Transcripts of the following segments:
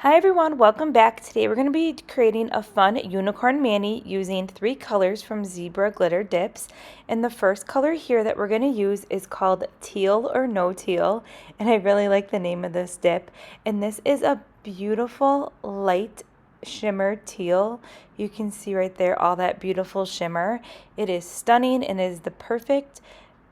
Hi everyone, welcome back. Today we're going to be creating a fun unicorn mani using 3 colors from Zebra Glitter Dips. And the first color here that we're going to use is called Teal or No Teal. And I really like the name of this dip. And this is a beautiful light shimmer teal. You can see right there all that beautiful shimmer. It is stunning and is the perfect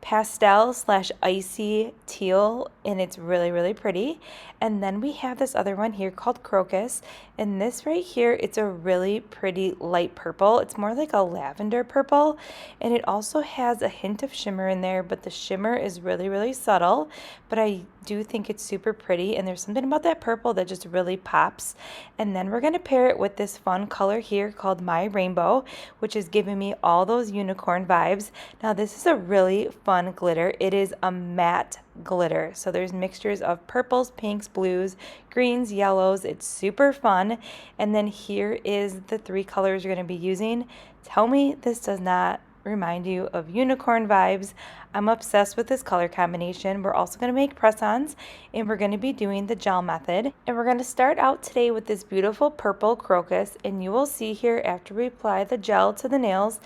pastel slash icy teal, and it's really pretty. And then we have this other one here called Crocus, and this right here, it's a really pretty light purple. It's more like a lavender purple, and it also has a hint of shimmer in there, but the shimmer is really subtle, but I do think it's super pretty, and there's something about that purple that just really pops. And then we're going to pair it with this fun color here called My Rainbow, which is giving me all those unicorn vibes. Now this is a really fun glitter. It is a matte glitter, so there's mixtures of purples, pinks, blues, greens, yellows. It's super fun. And then here is the 3 colors you're going to be using. Tell me this does not remind you of unicorn vibes. I'm obsessed with this color combination. We're also going to make press-ons, and we're going to be doing the gel method. And we're going to start out today with this beautiful purple Crocus, and you will see here after we apply the gel to the nails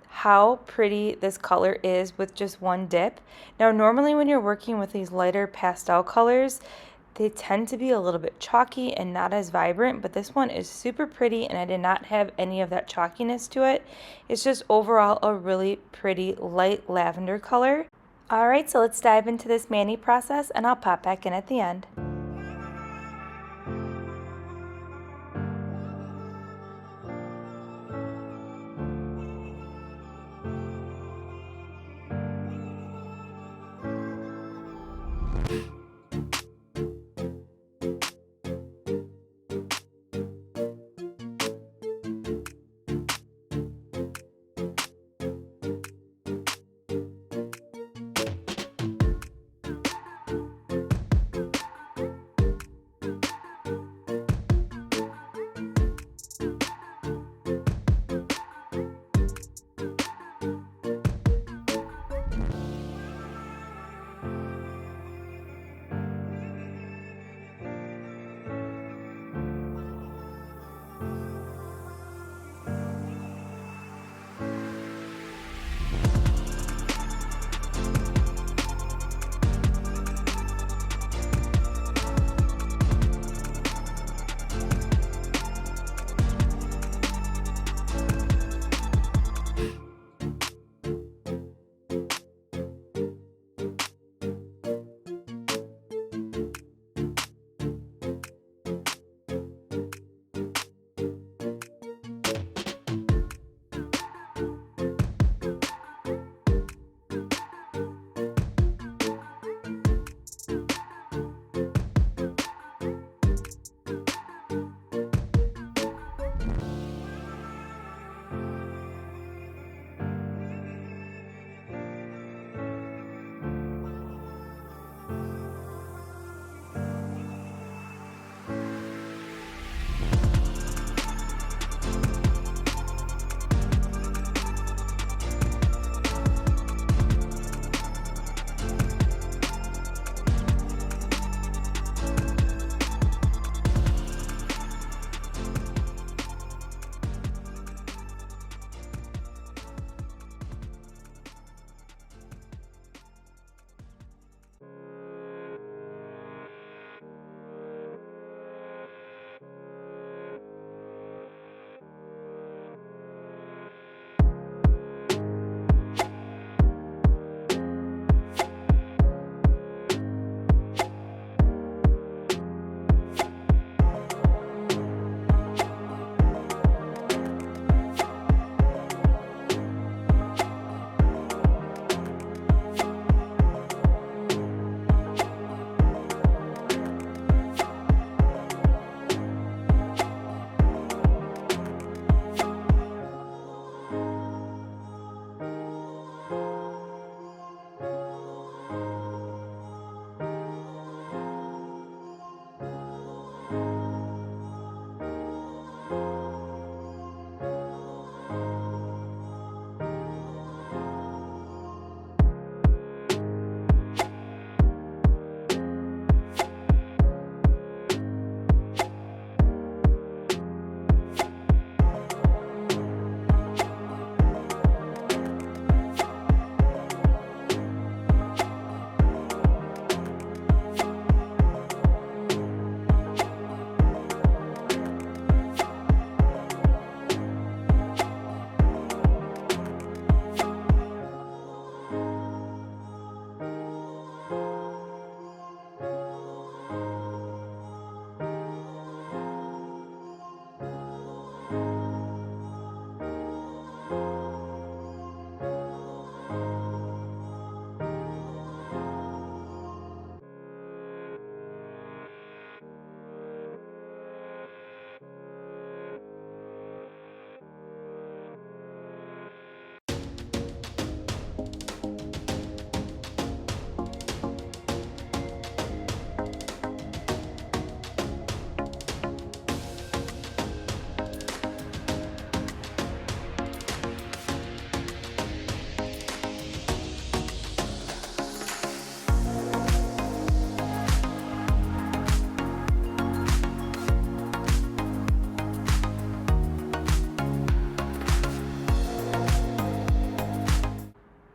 how pretty this color is with just one dip. Now normally when you're working with these lighter pastel colors, they tend to be a little bit chalky and not as vibrant, but this one is super pretty and I did not have any of that chalkiness to it. It's just overall a really pretty light lavender color. Alright, so let's dive into this mani process and I'll pop back in at the end.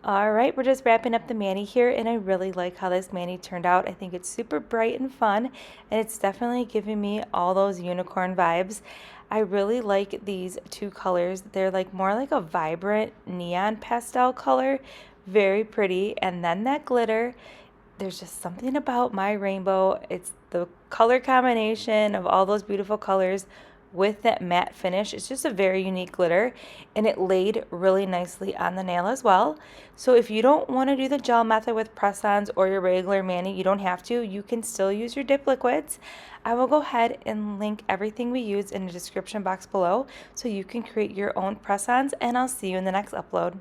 Alright, we're just wrapping up the mani here, and I really like how this mani turned out. I think it's super bright and fun, and it's definitely giving me all those unicorn vibes. I really like these two colors. They're like more like a vibrant neon pastel color, very pretty, and then that glitter. There's just something about my rainbow. It's the color combination of all those beautiful colors with that matte finish. It's just a very unique glitter, and it laid really nicely on the nail as well. So if you don't want to do the gel method with press-ons or your regular mani, you don't have to. You can still use your dip liquids. I will go ahead and link everything we use in the description box below so you can create your own press-ons, and I'll see you in the next upload.